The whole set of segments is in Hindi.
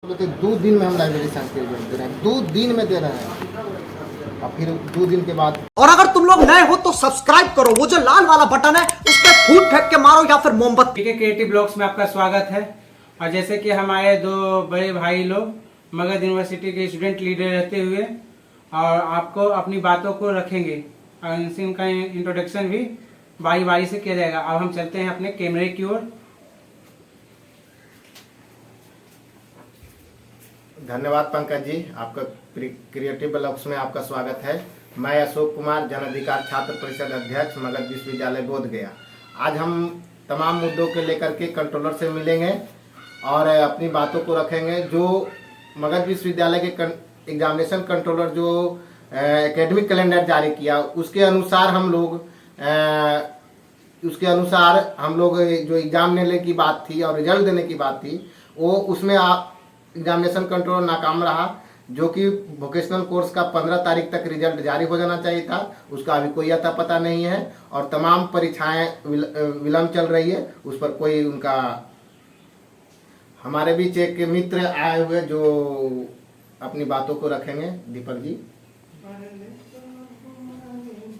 बोलते 2 दिन में हम लाइब्रेरी साइंस के रिजल्ट दे रहे हैं, 2 दिन में दे रहे हैं और फिर 2 दिन के बाद। और अगर तुम लोग नए हो तो सब्सक्राइब करो, वो जो लाल वाला बटन है उस पर फूट फेंक के मारो या फिर मोमबत्ती। ठीक है, क्रिएटिव ब्लॉग्स में आपका स्वागत है। और जैसे कि हमारे 2 बड़े भाई लोग मगध यूनिवर्सिटी के स्टूडेंट लीडर रहते हुए और आपको अपनी बातों को रखेंगे और इनका इंट्रोडक्शन भी बारी बारी से किया जाएगा। अब हम चलते हैं अपने कैमरे की ओर। धन्यवाद पंकज जी, आपका क्रिएटिव ब्लॉग्स में आपका स्वागत है। मैं अशोक कुमार, जन अधिकार छात्र परिषद अध्यक्ष, मगध विश्वविद्यालय बोध गया। आज हम तमाम मुद्दों के लेकर के कंट्रोलर से मिलेंगे और अपनी बातों को रखेंगे। जो मगध विश्वविद्यालय के एग्जामिनेशन कंट्रोलर जो एकेडमिक कैलेंडर जारी किया उसके अनुसार हम लोग जो एग्जाम लेने की बात थी और रिजल्ट देने की बात थी वो उसमें एग्जामिनेशन कंट्रोलर नाकाम रहा। जो कि वोकेशनल कोर्स का 15 तारीख तक रिजल्ट जारी हो जाना चाहिए था, उसका अभी कोई अता पता नहीं है और तमाम परीक्षाएं विलंब चल रही है। उस पर कोई उनका हमारे बीच एक मित्र आए हुए जो अपनी बातों को रखेंगे। दीपक जी,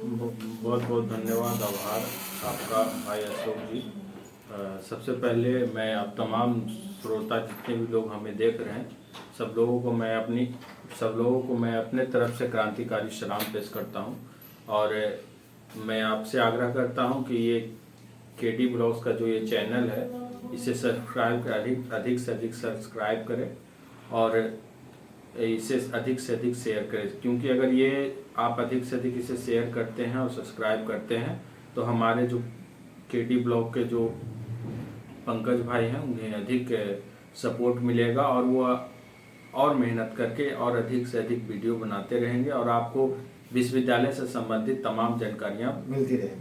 बहुत बहुत धन्यवाद, आभार आपका भाई अशोक जी। सबसे पहले मैं अब तमाम श्रोता जितने भी लोग हमें देख रहे हैं सब लोगों को मैं अपने तरफ से क्रांतिकारी सलाम पेश करता हूं और मैं आपसे आग्रह करता हूं कि ये केडी ब्लॉग्स का जो ये चैनल है इसे सब्सक्राइब अधिक से अधिक सब्सक्राइब करें और इसे अधिक से अधिक शेयर करें, क्योंकि अगर ये आप अधिक से अधिक इसे शेयर करते हैं और सब्सक्राइब करते हैं तो हमारे जो केडी ब्लॉग के जो पंकज भाई हैं उन्हें अधिक सपोर्ट मिलेगा और वो और मेहनत करके और अधिक से अधिक वीडियो बनाते रहेंगे और आपको विश्वविद्यालय से संबंधित तमाम जानकारियां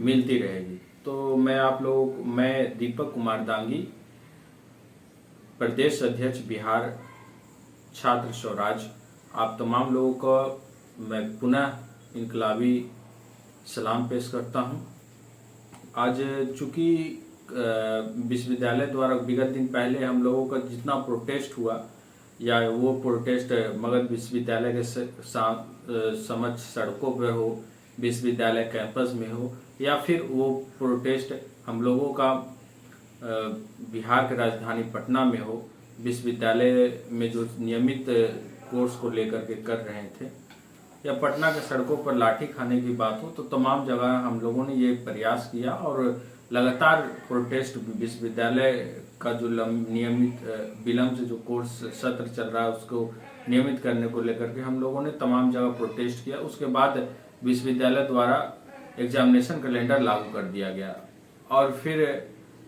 मिलती रहेगी। तो मैं दीपक कुमार दांगी, प्रदेश अध्यक्ष बिहार छात्र स्वराज, आप तमाम लोगों को मैं पुनः इनकलाबी सलाम पेश करता हूं। आज चूंकि विश्वविद्यालय द्वारा विगत दिन पहले हम लोगों का जितना प्रोटेस्ट हुआ या वो प्रोटेस्ट मगध विश्वविद्यालय के समक्ष सड़कों पर हो, विश्वविद्यालय कैंपस में हो, या फिर वो प्रोटेस्ट हम लोगों का बिहार की राजधानी पटना में हो, विश्वविद्यालय में जो नियमित कोर्स को लेकर के कर रहे थे, या पटना के सड़कों पर लाठी खाने की बात हो, तो तमाम जगह हम लोगों ने ये प्रयास किया और लगातार प्रोटेस्ट विश्वविद्यालय का जो नियमित विलंब से जो कोर्स सत्र चल रहा है उसको नियमित करने को लेकर के हम लोगों ने तमाम जगह प्रोटेस्ट किया। उसके बाद विश्वविद्यालय द्वारा एग्जामिनेशन कैलेंडर लागू कर दिया गया और फिर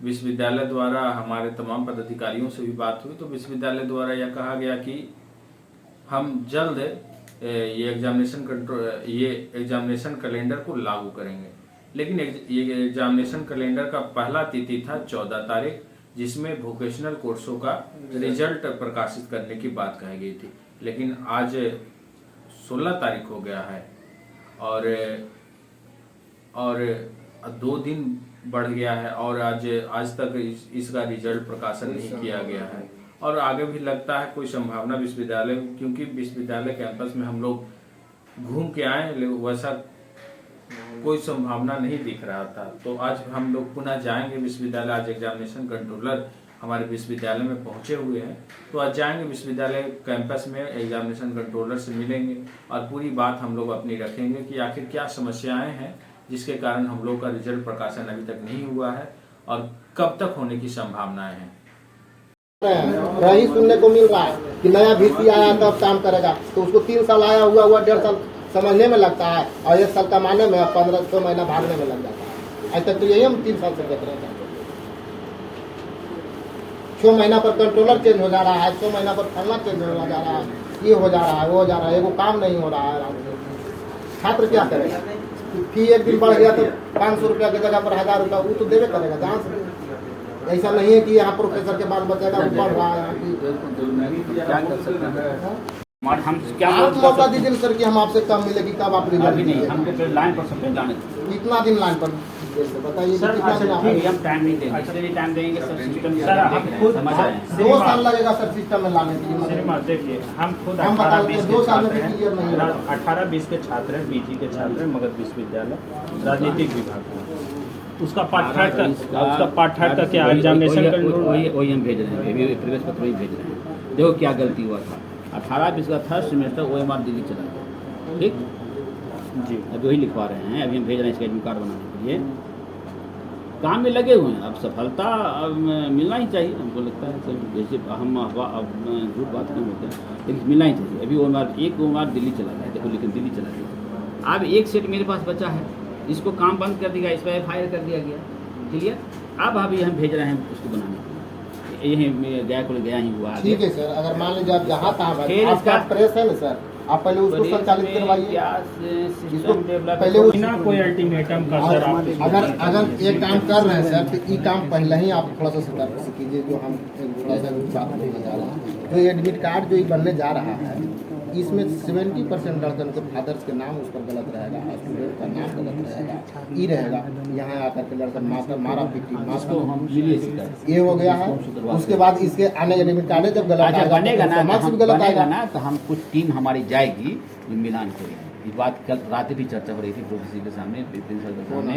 विश्वविद्यालय द्वारा हमारे तमाम पदाधिकारियों से भी बात हुई तो विश्वविद्यालय द्वारा यह कहा गया कि हम जल्द ये एग्जामिनेशन कैलेंडर को लागू करेंगे। लेकिन ये एग्जामिनेशन कैलेंडर का पहला तिथि था 14 तारीख, जिसमें वोकेशनल कोर्सों का रिजल्ट प्रकाशित करने की बात कही गई थी। लेकिन आज 16 तारीख हो गया है और 2 दिन बढ़ गया है और आज तक इसका रिजल्ट प्रकाशन नहीं किया गया है और आगे भी लगता है कोई संभावना विश्वविद्यालय, क्योंकि विश्वविद्यालय कैंपस में हम लोग घूम के आए वैसा कोई संभावना नहीं दिख रहा था। तो आज हम लोग पुनः जाएंगे विश्वविद्यालय। आज एग्जामिनेशन कंट्रोलर हमारे विश्वविद्यालय में पहुंचे हुए हैं तो आज जाएंगे विश्वविद्यालय कैंपस में, एग्जामिनेशन कंट्रोलर से मिलेंगे और पूरी बात हम लोग अपनी रखेंगे कि आखिर क्या समस्याएं हैं जिसके कारण हम लोग का रिजल्ट प्रकाशन अभी तक नहीं हुआ है और कब तक होने की संभावनाएं हैं। यही सुनने को मिल रहा है कि नया VC आया तब काम करेगा, तो उसको 3 साल आया हुआ 1.5 साल समझने में लगता है और 1 साल कमाने में 15 महीना भागने में लग जाता है। आज तक तो यही हम 3 साल से देख रहे हैं। 6 महीना पर कंट्रोलर चेंज हो जा रहा है, 6 महीना पर फलना चेंज हो जा रहा है, ये हो जा रहा है, वो हो जा रहा है, एगो काम नहीं हो रहा है। छात्र क्या करेगा? फी एक दिन बढ़ गया तो 500 रुपया की जगह पर 1000 रुपया वो तो देवे करेगा जहाँ से। ऐसा नहीं है कि यहाँ प्रोफेसर के बाद बचेगा बढ़ रहा है। हम क्या आप मौका दीजिए सर कि हम आपसे कम मिलेगी, कब आप रिजल्ट नहीं, हम लाइन पर सब जाने इतना दिन लाइन पर जैसे बताइए सर कितना अच्छा दिन आप- ठीक है, हम टाइम नहीं देंगे, इसलिए टाइम देंगे सर सिस्टम सर, आप खुद- समझ रहे हैं। 2 साल लगेगा सर सिस्टम में लाने के लिए सिनेमा देखिए, हम खुद हम बता 18-20 दें, के 2 साल में छात्र भी क्लियर नहीं हैं, होगा। 18-20 के छात्र हैं, पीजी के छात्र हैं, मगध विश्वविद्यालय राजनीतिक विभाग में। उसका पाठ्यक्रम का क्या एग्जामिनेशन वही हम भेज रहे हैं, अभी प्रवेश पत्र वही भेज रहे हैं। देखो क्या गलती हुआ था, 18-20 का थर्ड सेमेस्टर OMR दिल्ली चला गया, ठीक, जी अभी वही लिखवा रहे हैं, अभी हम भेज रहे हैं इसका एडमिट कार्ड बनाने के लिए। काम में लगे हुए हैं, अब सफलता अब मिलना ही चाहिए, हमको लगता है सर, जैसे हम अब झूठ बात नहीं होते हैं, लेकिन मिलना ही चाहिए। अभी एक OMR दिल्ली चला गया, देखो, लेकिन दिल्ली चला गया। अब एक सेट मेरे पास बचा है, इसको काम बंद कर दिया, इस पर FIR कर दिया गया, क्लियर। अब अभी हम भेज रहे हैं उसको बनाने के लिए, यही गया को गया ही हुआ। ठीक है सर, अगर मान लीजिए आप जहाँ तहाँ फिर आपका इसका- प्रेस है ना सर, आप पहले उसको संचालित करवाइए। इसको पहले उस- बिना कोई अल्टीमेटम का सर आप अगर ये काम कर रहे हैं सर, तो ये काम पहले ही आप थोड़ा सा सतर्क से कीजिए। जो हम थोड़ा सा बात बोलने जा रहे हैं, जो एडमिट कार्ड जो ये बनने जा रहा है, इसमें 70% लड़कन के फादर्स के नाम उस पर गलत रहेगा, स्टूडेंट का नाम गलत रहेगा, ये रहेगा। यहाँ आकर के लड़कन मारा पीटी इसको हम मिलिए शिकायत। ये हो गया है। उसके बाद इसके आने एडमिट कार्ड है, जब गलत अच्छा आएगा बनेगा तो ना, मार्क्स तो भी हम गलत बनेगा आएगा ना, तो हम कुछ टीम हमारी जाएगी, जो मिलान करेगी। ये बात कल रात भी चर्चा हो रही थी प्रोफेसर के सामने, प्रिंसिपल के सामने,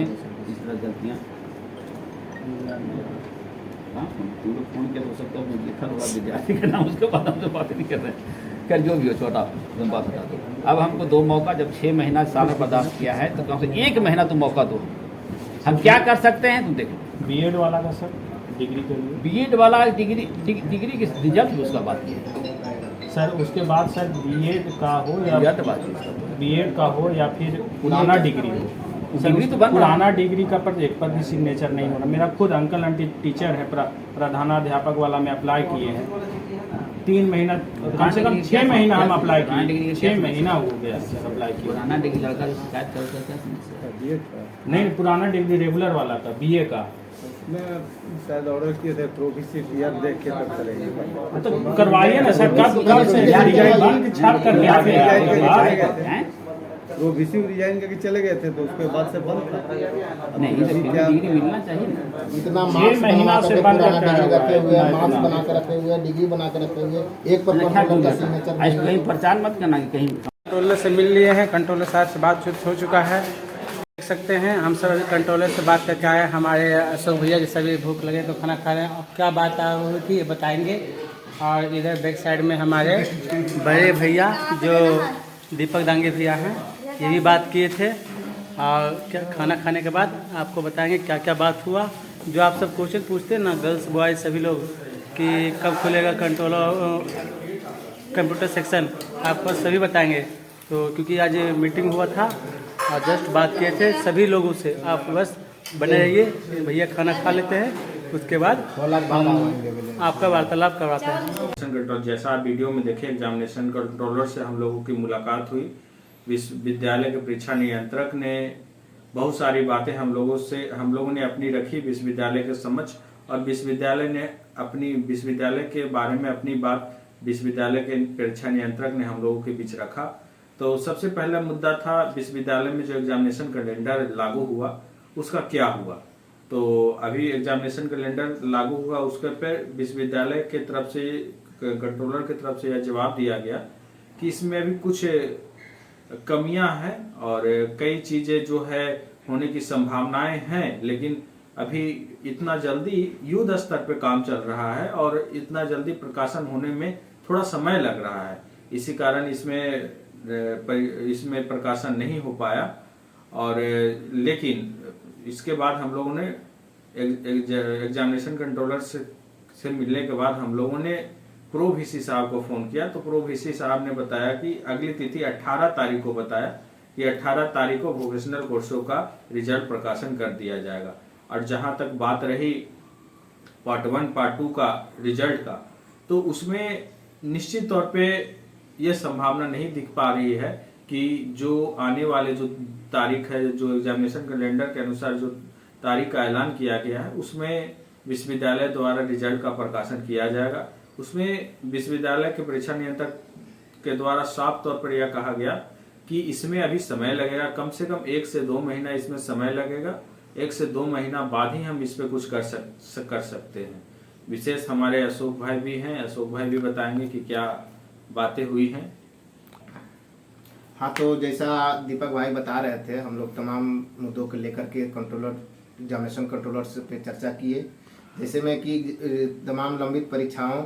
इस तरह गलतियाँ। हाँ, तुम लोग फोन किया हो सकता है, लिखा होगा विद्यार्थी का नाम, उसके बाद हम तो बात नहीं कर रहे हैं। कल जो भी हो, छोटा तुम बात हटा दो। अब हमको 2 मौका, जब 6 महीना साल में बर्दाश्त किया है, तो कम से 1 महीना तुम मौका दो। हम क्या कर सकते हैं तुम देखो। बीएड वाला का सर डिग्री के लिए बीएड वाला डिग्री की रिजल्ट भी उसका बात की सर, उसके बाद सर बीएड का हो या रिजल्ट बात की। बीएड का हो या फिर पुराना डिग्री हो, सर, डिग्री तो बन रहा है। पुराना डिग्री का पर एक पर भी सिग्नेचर नहीं होना। मेरा खुद अंकल आंटी टीचर है, प्रधानाध्यापक वाला में अप्लाई किए हैं, 3 महीना, कम से कम 6 महीना हम अप्लाई किए, 6 महीना हो गया अप्लाई किए। पुराना डिग्री लड़का जो शिकायत करता है क्या समस्या है? नहीं, पुराना डिग्री रेगुलर वाला था, बीए का, शायद ऑर्डर किए थे प्रोफिशिएंट देख के तब करेंगे। तो करवाइए ना सर, कब से रिजाइन छाप कर दिया गया हैं? वो VC रिजाइन करके चले गए थे, तो उसके बाद से बंद था। नहीं, तो फिर भी डिग्री मिलना चाहिए ना। इतना 6 मार्क्स महीना बना से के बंद पुराना रखा डिग्री रखे हुए हैं, है। मार्क्स बना के रखे हुए हैं, डिग्री बना के रखे हुए हैं, एक पर क्या कंप्यूटर का करना सिग्नेचर है? नहीं है। कहीं प्रचार मत करना कि कहीं कंट्रोलर से मिल लिए हैं, कंट्रोलर साहब से बातचीत हो चुका है, देख सकते हैं। हम सब अभी कंट्रोलर से बात करके आए। हमारे अशोक भैया जैसे भी भूख लगे तो खाना खा रहे हैं, अब क्या बात हुई थी ये बताएंगे। और इधर बैक साइड में हमारे बड़े भैया जो दीपक दांगे भैया हैं, ये भी बात किए थे। और क्या खाना खाने के बाद आपको बताएंगे क्या क्या बात हुआ। जो आप सब क्वेश्चन पूछते हैं ना, गर्ल्स बॉयज सभी लोग, कि कब खुलेगा कंप्यूटर सेक्शन, आपको सभी बताएंगे। तो क्योंकि आज मीटिंग हुआ था और जस्ट बात किए थे सभी लोगों से, आप बस बने रहिए, भैया खाना खा लेते हैं, उसके बाद हम आपका वार्तालाप करवाते हैं। एग्जामिनेशन कंट्रोल, जैसा आप वीडियो में देखे, एग्जामिनेशन कंट्रोलर से हम लोगों की मुलाकात हुई। विश्वविद्यालय के परीक्षा नियंत्रक ने बहुत सारी बातें हम लोगों ने अपनी रखी विश्वविद्यालय के समक्ष, और विश्वविद्यालय ने अपनी विश्वविद्यालय के बारे में अपनी बात विश्वविद्यालय के परीक्षा नियंत्रक ने हम लोगों के बीच रखा। तो सबसे पहला मुद्दा था विश्वविद्यालय में जो एग्जामिनेशन कैलेंडर लागू हुआ उसका क्या हुआ। तो अभी एग्जामिनेशन कैलेंडर लागू हुआ, उसके पर विश्वविद्यालय के तरफ से, कंट्रोलर की तरफ से यह जवाब दिया गया कि इसमें अभी कुछ कमियां हैं और कई चीजें जो है होने की संभावनाएं हैं, लेकिन अभी इतना जल्दी युद्ध स्तर पे काम चल रहा है और इतना जल्दी प्रकाशन होने में थोड़ा समय लग रहा है, इसी कारण इसमें प्रकाशन नहीं हो पाया। और लेकिन इसके बाद हम लोगों ने एग्जामिनेशन कंट्रोलर से मिलने के बाद हम लोगों ने प्रो VC साहब को फोन किया, तो प्रो VC साहब ने बताया कि अगली तिथि 18 तारीख को बताया कि 18 तारीख को वोकेशनल कोर्सों का रिजल्ट प्रकाशन कर दिया जाएगा। और जहां तक बात रही पार्ट 1 पार्ट 2 का रिजल्ट का, तो उसमें निश्चित तौर पे यह संभावना नहीं दिख पा रही है कि जो आने वाले जो तारीख है, जो एग्जामिनेशन कैलेंडर के अनुसार जो तारीख का ऐलान किया गया है, उसमें विश्वविद्यालय द्वारा रिजल्ट का प्रकाशन किया जाएगा। उसमें विश्वविद्यालय के परीक्षा नियंत्रक के द्वारा साफ तौर पर यह कहा गया कि इसमें अभी समय लगेगा, कम से कम 1 से 2 महीना इसमें समय लगेगा। 1 से 2 महीना बाद ही हम इस पे कुछ कर सकते हैं। विशेष हमारे अशोक भाई भी हैं, अशोक भाई भी बताएंगे कि क्या बातें हुई हैं। हाँ, तो जैसा दीपक भाई बता रहे थे, हम लोग तमाम मुद्दों को लेकर के एग्जामिनेशन कंट्रोलर से पे चर्चा किए, जैसे में कि तमाम लंबित परीक्षाओं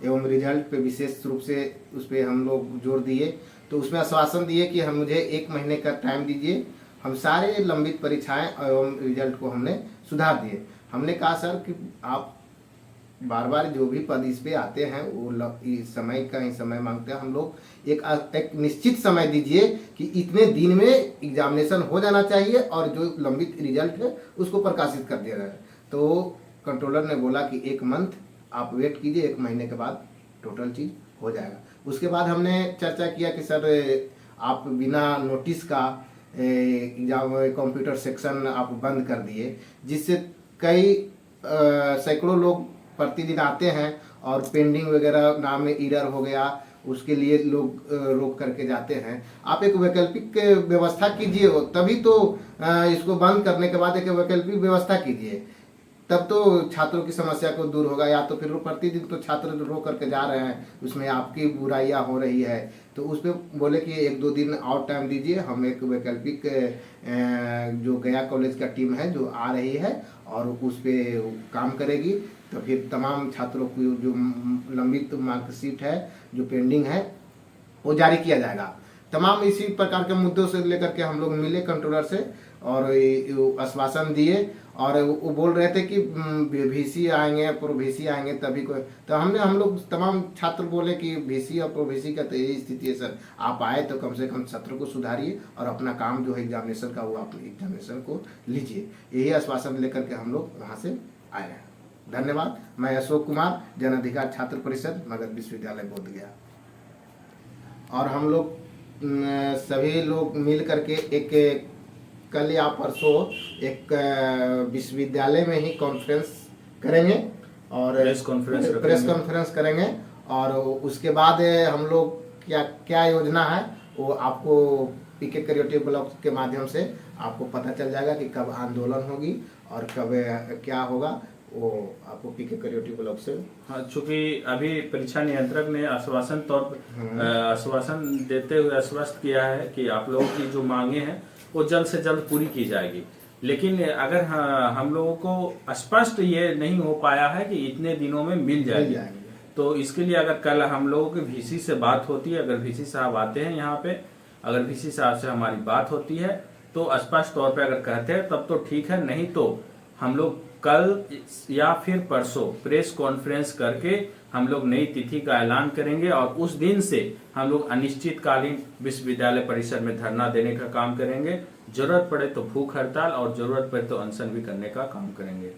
एवं रिजल्ट पे विशेष रूप से उस पर हम लोग जोर दिए। तो उसमें आश्वासन दिए कि हम मुझे 1 महीने का टाइम दीजिए, हम सारे लंबित परीक्षाएं एवं रिजल्ट को हमने सुधार दिए। हमने कहा सर कि आप बार बार जो भी पद इस पे आते हैं वो समय का ही समय मांगते हैं। हम लोग एक निश्चित समय दीजिए कि इतने दिन में एग्जामिनेशन हो जाना चाहिए और जो लंबित रिजल्ट है उसको प्रकाशित कर दिया जाए। तो कंट्रोलर ने बोला कि 1 मंथ आप वेट कीजिए, 1 महीने के बाद टोटल चीज़ हो जाएगा। उसके बाद हमने चर्चा किया कि सर आप बिना नोटिस का एग्जाम कंप्यूटर सेक्शन आप बंद कर दिए, जिससे कई सैकड़ों लोग प्रतिदिन आते हैं और पेंडिंग वगैरह नाम में एरर हो गया, उसके लिए लोग रोक करके जाते हैं। आप एक वैकल्पिक व्यवस्था कीजिए, तभी तो इसको बंद करने के बाद एक वैकल्पिक व्यवस्था कीजिए, तब तो छात्रों की समस्या को दूर होगा। या तो फिर प्रतिदिन तो छात्र रो करके जा रहे हैं, उसमें आपकी बुराइयां हो रही है। तो उस पर बोले कि 1-2 दिन और टाइम दीजिए, हम एक वैकल्पिक जो गया कॉलेज का टीम है जो आ रही है और उस पर काम करेगी। तो फिर तमाम छात्रों को जो लंबित मार्कशीट है जो पेंडिंग है वो जारी किया जाएगा। तमाम इसी प्रकार के मुद्दों से लेकर के हम लोग मिले कंट्रोलर से और आश्वासन दिए, और वो बोल रहे थे कि VC आएंगे, प्रो VC आएंगे तभी कोई। तो हम लोग तमाम छात्र बोले कि VC और प्रो VC का तो यही स्थिति है सर, आप आए तो कम से कम सत्र को सुधारिए और अपना काम जो है एग्जामिनेशन का वो अपने एग्जामिनेशन को लीजिए। यही आश्वासन लेकर के हम लोग वहाँ से आए हैं। धन्यवाद। मैं अशोक कुमार, जन अधिकार छात्र परिषद, मगध विश्वविद्यालय बोधगया। और हम लोग सभी लोग मिल करके एक कल या परसों एक विश्वविद्यालय में ही कॉन्फ्रेंस करेंगे और प्रेस कॉन्फ्रेंस करेंगे, और उसके बाद हम लोग क्या योजना है वो आपको पीके क्रिएटिव ब्लॉक के माध्यम से आपको पता चल जाएगा कि कब आंदोलन होगी और कब क्या होगा, वो आपको पीके क्रिएटिव ब्लॉक से। हाँ, चूंकि अभी परीक्षा नियंत्रक ने आश्वासन देते हुए आश्वस्त किया है कि आप लोगों की जो मांगे हैं वो जल्द से जल्द पूरी की जाएगी। लेकिन अगर हम लोगों को स्पष्ट ये नहीं हो पाया है कि इतने दिनों में मिल जाएगी, तो इसके लिए अगर कल हम लोगों की VC से बात होती है, अगर VC साहब आते हैं यहाँ पे, अगर VC साहब से हमारी बात होती है तो स्पष्ट तौर पे अगर कहते हैं तब तो ठीक है, नहीं तो हम लोग कल या फिर परसों प्रेस कॉन्फ्रेंस करके हम लोग नई तिथि का ऐलान करेंगे और उस दिन से हम लोग अनिश्चितकालीन विश्वविद्यालय परिसर में धरना देने का काम करेंगे। जरूरत पड़े तो भूख हड़ताल और जरूरत पड़े तो अनशन भी करने का काम करेंगे।